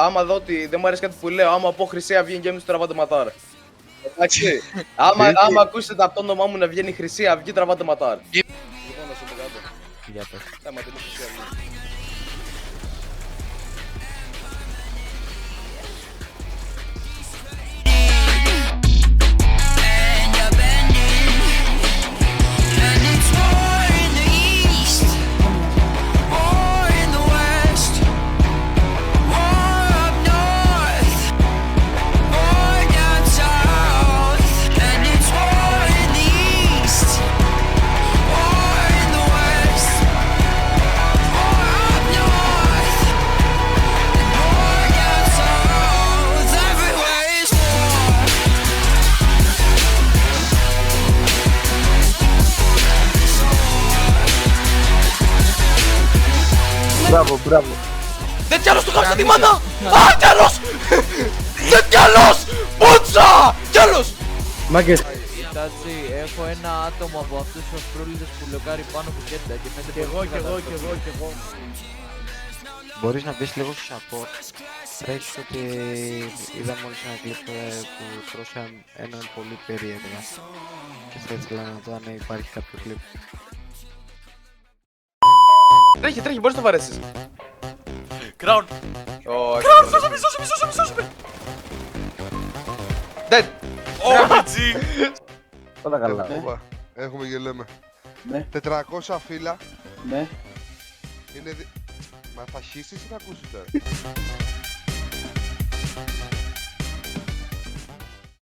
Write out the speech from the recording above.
άμα δω ότι δεν μου αρέσει κάτι που λέω, άμα πω Χρυσή Αυγή και εμείς τραβάτε ματάρα. Εντάξει. Άμα ακούσετε από το όνομά μου να βγαίνει Χρυσή Αυγή, τραβάτε ματάρα. Λοιπόν, να σου πω κάτω. Για πες. Άμα την Χρυσή Αυγή. Μπράβο, μπράβο. Δεν κι άλλος του κάψε τη μάνα! Α, κι άλλος! Δεν κι άλλος! Πούτσα! Κι άλλος! Μάγκες. Τάτσι, έχω ένα άτομο από αυτούς τους φρούλιδες που λοκάρει πάνω που κέντα και φαίνεται πολύ Κι εγώ. Μπορείς να μπεις λίγο στο support. Τρέχεις ότι είδα μόλις ένα κλιπ που τρώσε έναν πολύ περίεργα. Και θα ήθελα να δω αν υπάρχει κάποιο κλιπ. Τρέχει, τρέχει, μπορείς να το βαρέσεις. Crown! Crown, σώσε με! Dead! RPG! Όλα καλά. Έχουμε και λέμε. Ναι. 400 φύλλα. Ναι. Είναι. Μα θα χύσεις ή θα ακούσεις τώρα.